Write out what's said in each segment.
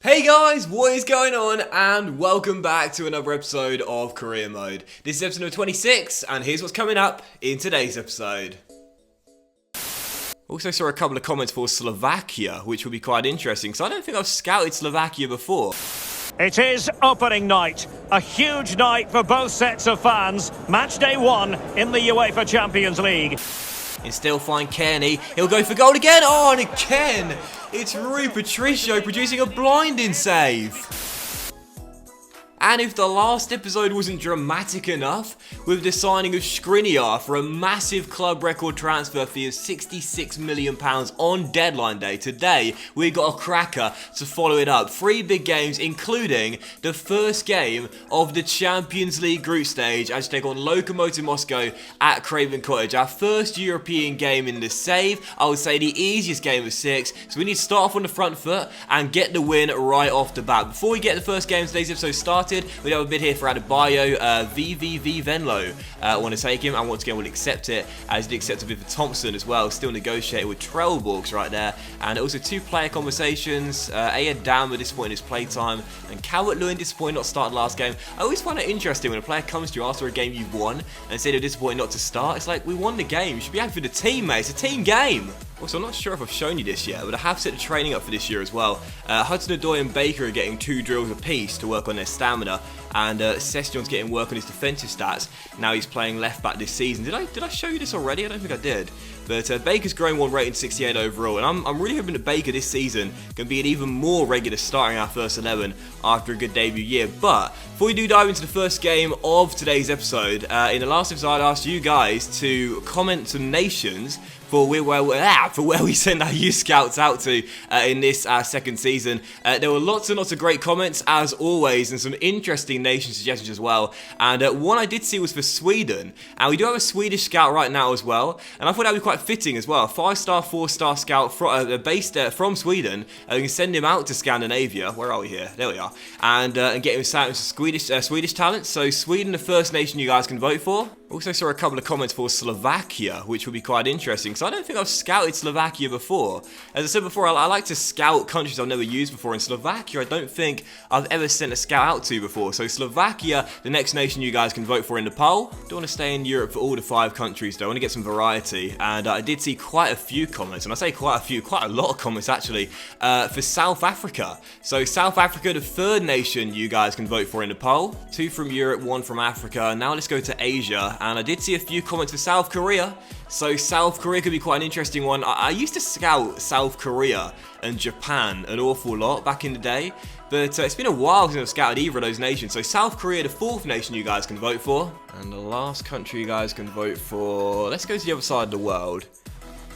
Hey guys, what is going on? And welcome back to another episode of Career Mode. This is episode number 26, and here's what's coming up in today's episode. Also saw a couple of comments for Slovakia, which will be quite interesting, because I don't think I've scouted Slovakia before. It is opening night, a huge night for both sets of fans. Match day 1 in the UEFA Champions League. He'll still find Kenny. He'll go for goal again. Oh, and again, it's Rui Patricio producing a blinding save. And if the last episode wasn't dramatic enough, with the signing of Skriniar for a massive club record transfer fee of £66 million on deadline day, today we got a cracker to follow it up. 3 big games, including the first game of the Champions League group stage as we take on Lokomotiv Moscow at Craven Cottage. Our first European game in the save, I would say the easiest game of 6, so we need to start off on the front foot and get the win right off the bat. Before we get the first game of today's episode started, we have a bid here for Adebayo, VVV Venlo. I want to take him, and once again we'll accept it, as he accepted a bid for Thompson as well, still negotiating with Trelleborgs right there. And also 2 player conversations, Ayed Dama disappointed his playtime, and Calvert-Lewin disappointed not starting last game. I always find it interesting when a player comes to you after a game you've won and say they're disappointed not to start. It's like, we won the game, you should be happy for the team, mate, it's a team game. Also, I'm not sure if I've shown you this yet, but I have set the training up for this year as well. Hudson-Odoi and Baker are getting 2 drills apiece to work on their stamina, and Session's getting work on his defensive stats. Now he's playing left back this season. Did I show you this already? I don't think I did. But Baker's growing 1 rating 68 overall, and I'm really hoping that Baker this season can be an even more regular starting our first 11 after a good debut year. But before we do dive into the first game of today's episode, in the last episode I asked you guys to comment some nations for where we send our youth scouts out to in this second season. There were lots and lots of great comments as always, and some interesting nation suggestions as well. And one I did see was for Sweden, and we do have a Swedish scout right now as well, and I thought that would be quite fitting as well. 5-star, 4-star scout based from Sweden. We can send him out to Scandinavia. Where are we here? There we are. And get him some Swedish talent. So Sweden, the first nation you guys can vote for. Also saw a couple of comments for Slovakia, which will be quite interesting, because I don't think I've scouted Slovakia before. As I said before, I like to scout countries I've never used before. In Slovakia, I don't think I've ever sent a scout out to before. So Slovakia, the next nation you guys can vote for in the poll. Don't want to stay in Europe for all the 5 countries though. I want to get some variety. And I did see quite a few comments, and I say quite a lot of comments actually, for South Africa. So South Africa, the 3rd nation you guys can vote for in the poll. 2 from Europe, 1 from Africa. Now let's go to Asia. And I did see a few comments for South Korea. So South Korea could be quite an interesting one. I used to scout South Korea and Japan an awful lot back in the day, but it's been a while since I've scouted either of those nations. So South Korea, the 4th nation you guys can vote for. And the last country you guys can vote for, let's go to the other side of the world.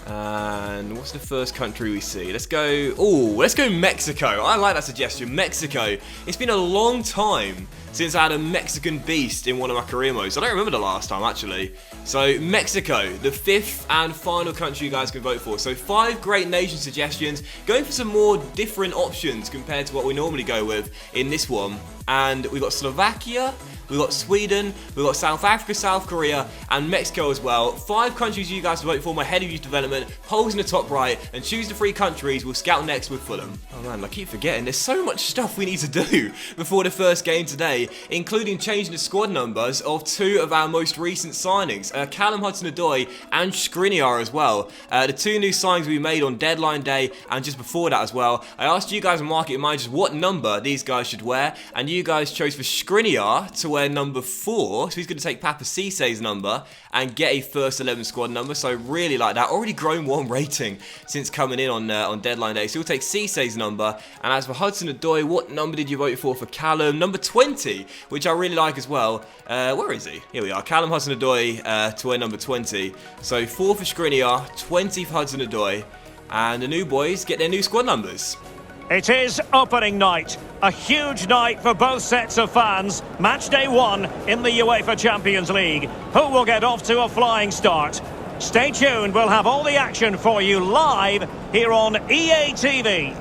And what's the first country we see? Let's go Mexico. I like that suggestion, Mexico. It's been a long time since I had a Mexican beast in one of my career modes. I don't remember the last time actually. So Mexico, the 5th and final country you guys can vote for. So 5 great nation suggestions, going for some more different options compared to what we normally go with in this one. And we've got Slovakia, we've got Sweden, we've got South Africa, South Korea, and Mexico as well. 5 countries you guys to vote for. My head of youth development, polls in the top right, and choose the 3 countries. We'll scout next with Fulham. Oh man, I keep forgetting. There's so much stuff we need to do before the first game today, including changing the squad numbers of 2 of our most recent signings, Callum Hudson-Odoi and Skriniar as well. The 2 new signings we made on deadline day and just before that as well. I asked you guys in market managers what number these guys should wear, and you guys chose for Skriniar to wear number 4, so he's going to take Papa Cisse's number and get a first 11 squad number. So really like that. Already grown 1 rating since coming in on deadline day, so he'll take Cisse's number. And as for Hudson-Odoi, what number did you vote for Callum? Number 20, which I really like as well. Where is he? Here we are. Callum Hudson-Odoi to wear number 20. So 4 for Skriniar, 20 for Hudson-Odoi, and the new boys get their new squad numbers. It is opening night, a huge night for both sets of fans. Match day 1 in the UEFA Champions League. Who will get off to a flying start? Stay tuned, we'll have all the action for you live here on EA TV.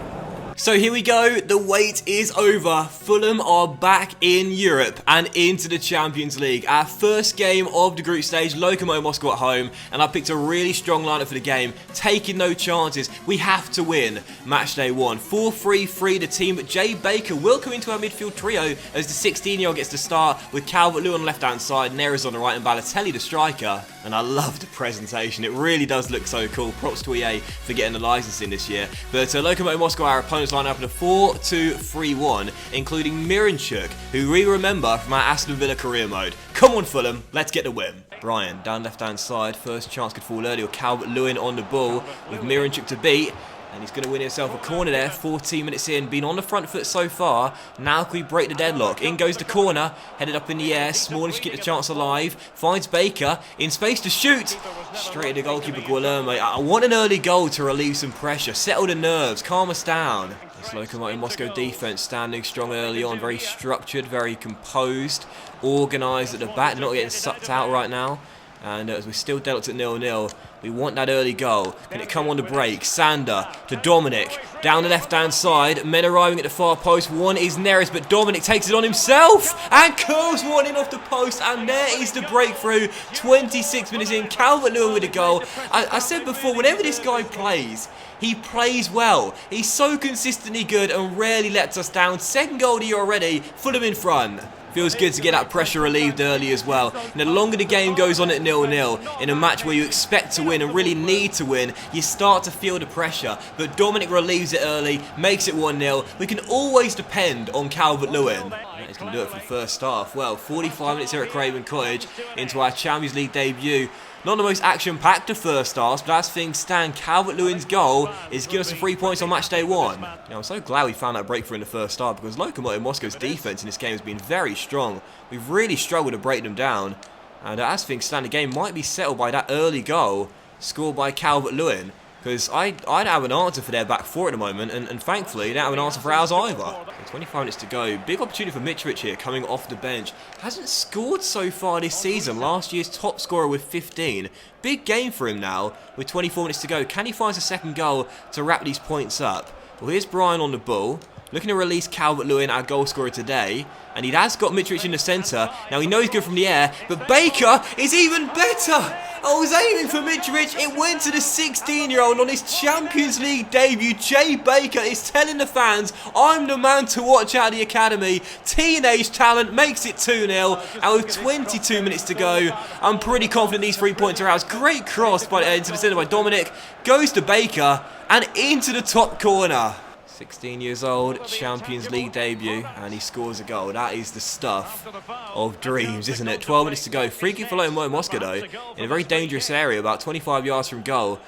So here we go, the wait is over. Fulham are back in Europe and into the Champions League. Our first game of the group stage, Lokomotiv Moscow at home, and I picked a really strong lineup for the game, taking no chances. We have to win. Match day 1, 4-3-3 the team, but Jay Baker will come into our midfield trio as the 16-year-old gets to start with Calvert-Lewin on the left-hand side, Neres on the right and Balotelli the striker. And I love the presentation, it really does look so cool. Props to EA for getting the licensing this year. But Lokomotiv Moscow, our opponents line up in a 4-2-3-1, including Miranchuk, who we remember from our Aston Villa career mode. Come on Fulham, let's get the win. Brian, down left-hand side, first chance could fall early, or Calvert-Lewin on the ball with Miranchuk to beat. And he's going to win himself a corner there, 14 minutes in, been on the front foot so far. Now can we break the deadlock? In goes the corner, headed up in the air, Smalling to keep the chance alive, finds Baker, in space to shoot. Straight at the goalkeeper Guillermo. I want an early goal to relieve some pressure, settle the nerves, calm us down. This Lokomotiv Moscow defence standing strong early on, very structured, very composed, organised at the back, they're not getting sucked out right now. And as we're still dealt at 0-0, we want that early goal. Can it come on the break? Sander to Dominic. Down the left-hand side. Men arriving at the far post. One is Neres, but Dominic takes it on himself. And curls one in off the post. And there is the breakthrough. 26 minutes in. Calvert-Lewin with a goal. I said before, whenever this guy plays, he plays well. He's so consistently good and rarely lets us down. Second goal of the year already. Fulham in front. Feels good to get that pressure relieved early as well. And the longer the game goes on at 0-0, in a match where you expect to win and really need to win, you start to feel the pressure. But Dominic relieves it early, makes it 1-0. We can always depend on Calvert-Lewin. He's going to do it for the first half. Well, 45 minutes here at Craven Cottage into our Champions League debut. Not the most action-packed of first halves, but as things stand, Calvert-Lewin's goal is giving us 3 points on match day 1. Now, I'm so glad we found that breakthrough in the first half because Lokomotiv Moscow's defence in this game has been very strong. We've really struggled to break them down. And as things stand, the game might be settled by that early goal scored by Calvert-Lewin. Because I don't have an answer for their back four at the moment, and thankfully, they don't have an answer for ours either. 25 minutes to go. Big opportunity for Mitrovic here, coming off the bench. Hasn't scored so far this season. Last year's top scorer with 15. Big game for him now, with 24 minutes to go. Can he find a second goal to wrap these points up? Well, here's Brian on the ball. Looking to release Calvert-Lewin, our goal scorer today. And he has got Mitrovic in the centre. Now, he knows he's good from the air, but Baker is even better. I was aiming for Mitrovic. It went to the 16-year-old on his Champions League debut. Jay Baker is telling the fans, I'm the man to watch out of the academy. Teenage talent makes it 2-0. And with 22 minutes to go, I'm pretty confident these 3 points are ours. Great cross into the centre by Dominic. Goes to Baker and into the top corner. 16 years old, Champions League debut, and he scores a goal. That is the stuff of dreams, isn't it? 12 minutes to go. Free kick for Lokomotiv Moscow, though, in a very dangerous area, about 25 yards from goal.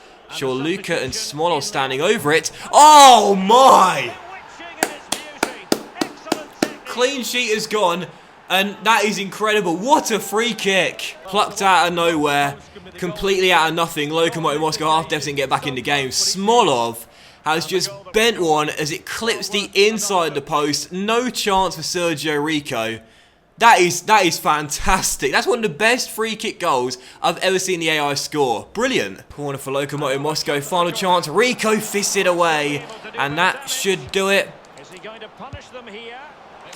Luka and Smolov standing over it. Oh, my! Clean sheet is gone, and that is incredible. What a free kick. Plucked out of nowhere, completely out of nothing. Lokomotiv Moscow half deficit and get back in the game. Smolov has just bent one as it clips the inside the post. No chance for Sergio Rico. That is fantastic. That's one of the best free kick goals I've ever seen the AI score. Brilliant. Corner for Lokomotiv Moscow. Final chance. Rico fists it away. And that should do it. Is he going to punish them here?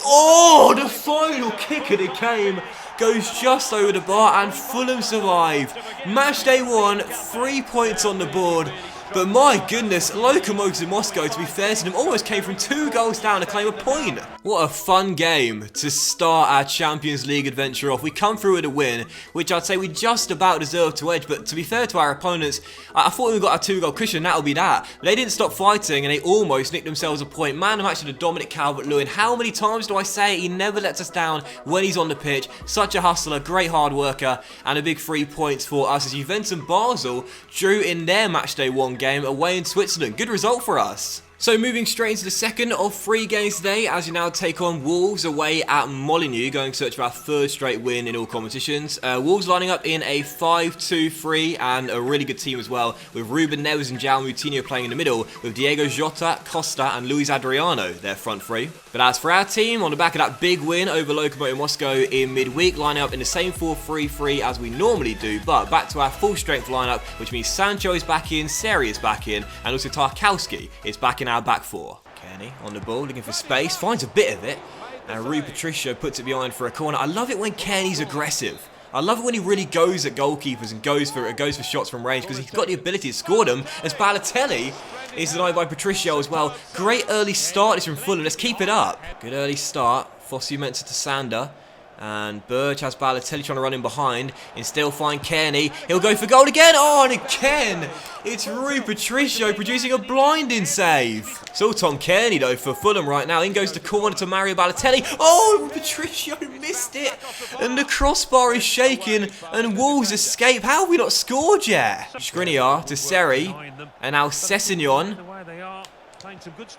Oh, the final kick of the game goes just over the bar and Fulham survived. Match day 1, 3 points on the board. But my goodness, Lokomotiv Moscow, to be fair to them, almost came from 2 goals down to claim a point. What a fun game to start our Champions League adventure off. We come through with a win, which I'd say we just about deserved to edge. But to be fair to our opponents, I thought we got a 2-goal cushion, that'll be that. But they didn't stop fighting and they almost nicked themselves a point. Man, I'm actually the Dominic Calvert-Lewin. How many times do I say he never lets us down when he's on the pitch? Such a hustler, great hard worker, and a big 3 points for us as Juventus and Basel drew in their matchday 1 game away in Switzerland. Good result for us. So moving straight into the second of 3 games today, as you now take on Wolves away at Molineux, going to search for our 3rd straight win in all competitions. Wolves lining up in a 5-2-3 and a really good team as well, with Ruben Neves and João Moutinho playing in the middle, with Diego Jota, Costa and Luis Adriano, their front three. But as for our team, on the back of that big win over Lokomotiv Moscow in midweek, lining up in the same 4-3-3 as we normally do, but back to our full strength lineup, which means Sancho is back in, Seri is back in, and also Tarkowski is back in our back four. Kenny on the ball, looking for space, finds a bit of it. And Rui Patricio puts it behind for a corner. I love it when Kenny's aggressive. I love it when he really goes at goalkeepers and goes for shots from range, because he's got the ability to score them, as Balotelli is denied by Patricio as well. Great early start is from Fulham. Let's keep it up. Good early start. Fossey meant to Sander. And Burge has Balotelli trying to run in behind. Instead he'll find Kearney. He'll go for goal again. Oh, and again, it's Rui Patricio producing a blinding save. It's all Tom Kearney though for Fulham right now. In goes the corner to Mario Balotelli. Oh, Patricio missed it. And the crossbar is shaking and Wolves escape. How have we not scored yet? Skriniar to Seri. And now Sessegnon.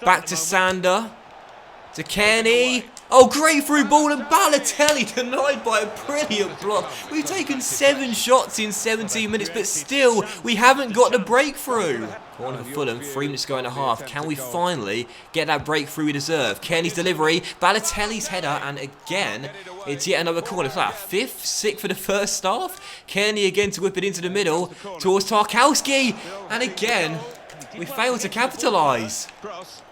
Back to Sander. To Kearney. Oh, great through ball, and Balotelli denied by a brilliant block. We've taken 7 shots in 17 minutes, but still, we haven't got the breakthrough. Corner for Fulham, 3 minutes to go in a half. Can we finally get that breakthrough we deserve? Kearney's delivery, Balotelli's header, and again, it's yet another corner. It's like a 5th, 6th for the first half. Kearney again to whip it into the middle, towards Tarkowski, and again, we failed to capitalise.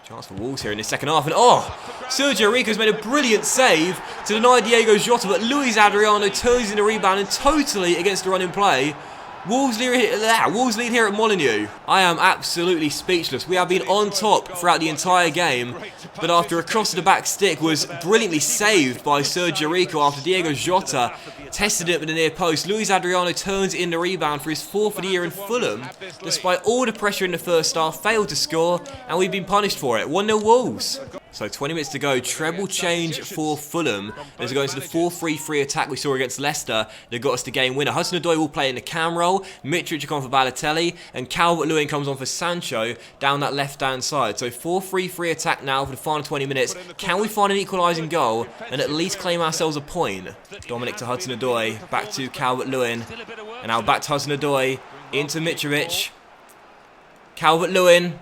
Chance for Wolves here in the second half, and oh, Sergio Rico's made a brilliant save to deny Diego Jota, but Luis Adriano turns in the rebound and totally against the running play. Wolves lead here at Molineux. I am absolutely speechless. We have been on top throughout the entire game, but after a cross to the back stick was brilliantly saved by Sergio Rico after Diego Jota tested it with the near post. Luis Adriano turns in the rebound for his 4th of the year in Fulham. Despite all the pressure in the first half, failed to score, and we've been punished for it. 1-0 Wolves. So 20 minutes to go, treble change for Fulham. As we go into the 4-3-3 attack we saw against Leicester that got us the game winner. Hudson-Odoi will play in the cam role, Mitrovic will come for Balotelli, and Calvert-Lewin comes on for Sancho down that left-hand side. So 4-3-3 attack now for the final 20 minutes. Can we find an equalising goal and at least claim ourselves a point? Dominic to Hudson-Odoi, back to Calvert-Lewin, and now back to Hudson-Odoi, into Mitrovic. Calvert-Lewin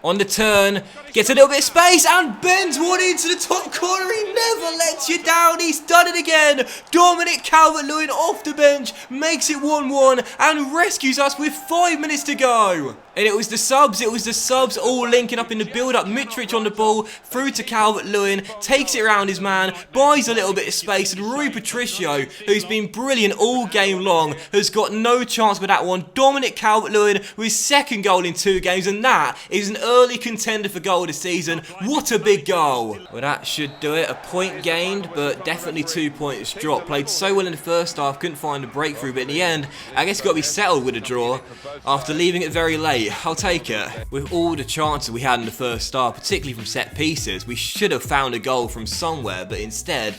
on the turn, gets a little bit of space and bends one into the top corner. He never lets you down. He's done it again. Dominic Calvert-Lewin off the bench makes it 1-1 and rescues us with 5 minutes to go. And it was the subs all linking up in the build-up. Mitrovic on the ball, through to Calvert-Lewin, takes it around his man, buys a little bit of space, and Rui Patricio, who's been brilliant all game long, has got no chance with that one. Dominic Calvert-Lewin with his 2nd goal in 2 games, and that is an early contender for goal this season. What a big goal. Well, that should do it. A point gained, but definitely 2 points dropped. Played so well in the first half, couldn't find a breakthrough, but in the end, I guess got to be settled with a draw after leaving it very late. I'll take it. With all the chances we had in the first half, particularly from set pieces, we should have found a goal from somewhere, but instead,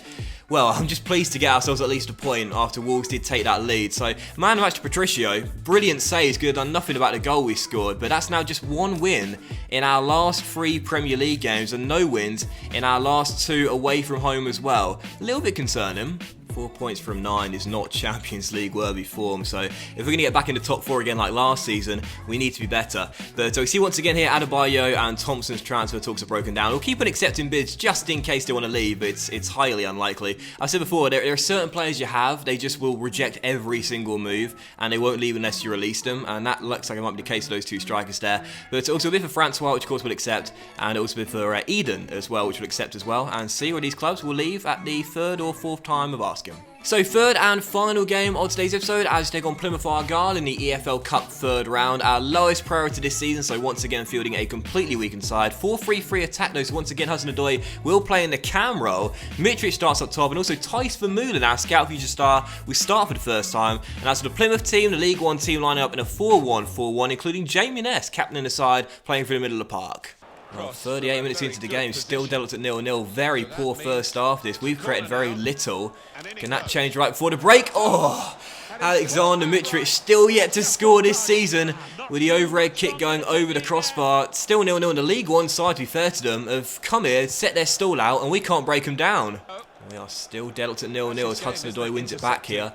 well, I'm just pleased to get ourselves at least a point after Wolves did take that lead. So, man of the match to Patricio, brilliant saves, could have done nothing about the goal we scored, but that's now just 1 win in our last 3 Premier League games and no wins in our last 2 away from home as well. A little bit concerning. 4 points from 9 is not Champions League worthy form, so if we're going to get back in the top 4 again like last season, we need to be better. But we see once again here Adebayo and Thompson's transfer talks are broken down. We'll keep on accepting bids just in case they want to leave, but it's highly unlikely. I've said before, there are certain players you have, they just will reject every single move, and they won't leave unless you release them, and that looks like it might be the case for those 2 strikers there. But also a bit for Francois, which of course we'll accept, and also a bit for Eden as well, which we'll accept as well, and see where these clubs will leave at the 3rd or 4th time of asking. So 3rd and final game of today's episode as we take on Plymouth Argyle in the EFL Cup 3rd round. Our lowest priority this season, so once again fielding a completely weakened side. 4-3-3 attack though, so once again Hudson-Odoi will play in the cam role. Mitrovic starts up top, and also Thijs Vermeulen, our scout future star, will start for the first time. And as for the Plymouth team, the League One team lining up in a 4-1-4-1, including Jamie Ness, captaining the side, playing through the middle of the park. Well, 38 minutes into the game, still dealt at 0-0. Very poor first half this. We've created very little. Can that change right before the break? Oh! Alexander Mitrovic still yet to score this season with the overhead kick going over the crossbar. Still 0-0 in the League One side, to be fair to them, have come here, set their stall out, and we can't break them down. We are still dealt at 0-0 as Hudson-Odoi wins it back here.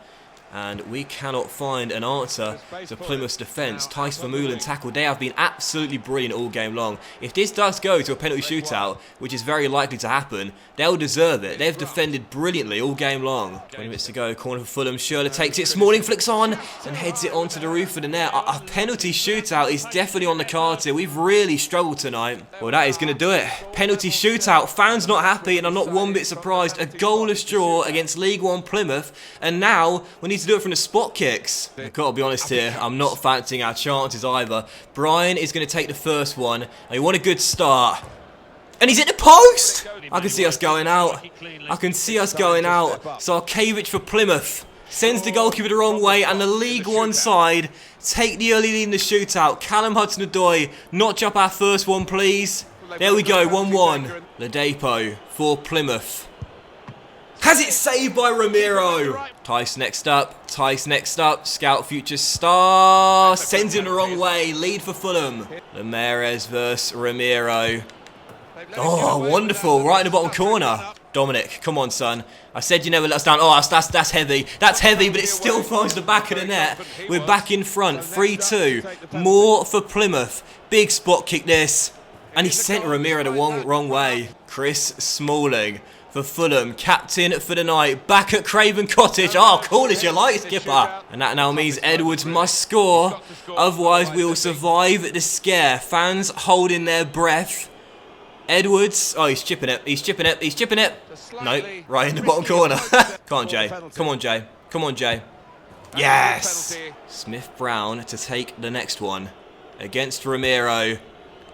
And we cannot find an answer to Plymouth's defence. Tyson Vermeulen tackled. They have been absolutely brilliant all game long. If this does go to a penalty shootout, which is very likely to happen, they'll deserve it. They've defended brilliantly all game long. 20 minutes to go. Corner for Fulham. Schürrle takes it. Smalling flicks on and heads it onto the roof of the net. A penalty shootout is definitely on the cards here. We've really struggled tonight. Well, that is going to do it. Penalty shootout. Fans not happy, and I'm not one bit surprised. A goalless draw against League One Plymouth, and now we need to do it from the spot kicks. I've got to be honest here, I'm not fancying our chances either. Brian is going to take the first one, and he want a good start. And he's at the post! I can see us going out. I can see us going out. Sarkiewicz for Plymouth sends the goalkeeper the wrong way, and the League One side take the early lead in the shootout. Callum Hudson-Odoi, notch up our first one, please. There we go, 1-1. Ladapo for Plymouth. Has it saved by Ramiro. Tice next up. Tice next up. Scout future star. Sends him the wrong way. Lead for Fulham. Ramirez versus Ramiro. Oh, wonderful. Right in the bottom corner. Dominic, come on, son. I said you never let us down. Oh, that's heavy. That's heavy, but it still finds the back of the net. We're back in front. 3-2. More for Plymouth. Big spot kick this. And he sent Ramiro the wrong way. Chris Smalling for Fulham, captain for the night, back at Craven Cottage. Oh, cool as you like, skipper. And that now means Edwards must score, otherwise we will survive the scare. Fans holding their breath. Edwards, oh, he's chipping it, he's chipping it, he's chipping it. Nope, right in the bottom corner. Come on, Jay. Come on, Jay. Come on, Jay. Yes! Smith-Brown to take the next one against Ramiro.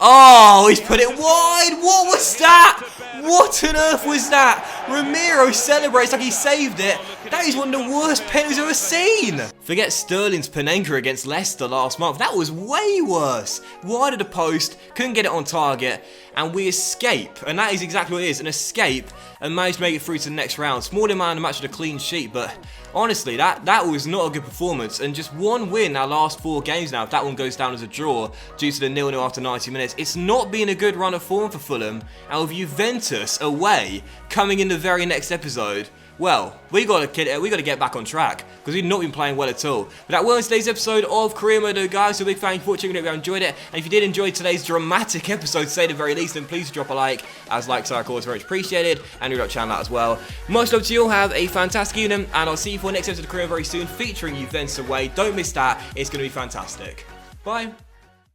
Oh, he's put it wide. What was that? What on earth was that? Ramiro celebrates like he saved it. That is one of the worst penalties I've ever seen. Forget Sterling's Penenka against Leicester last month. That was way worse. Wide of the post, couldn't get it on target, and we escape. And that is exactly what it is, an escape, and managed to make it through to the next round. Smaller man the match with a clean sheet, but honestly, that was not a good performance. And just one win our last 4 games now. If that one goes down as a draw due to the 0-0 after 90 minutes, it's not been a good run of form for Fulham. And with Juventus away coming in the very next episode, well, we got to get back on track because we've not been playing well at all. But that was today's episode of Career Mode, guys. So big thank you for watching. If you enjoyed it, and if you did enjoy today's dramatic episode, say the very least, then please drop a like, as likes are of course very much appreciated, and your channel out as well. Much love to you all. Have a fantastic evening, and I'll see you for the next episode of Career very soon, featuring Juventus away. Don't miss that. It's going to be fantastic. Bye.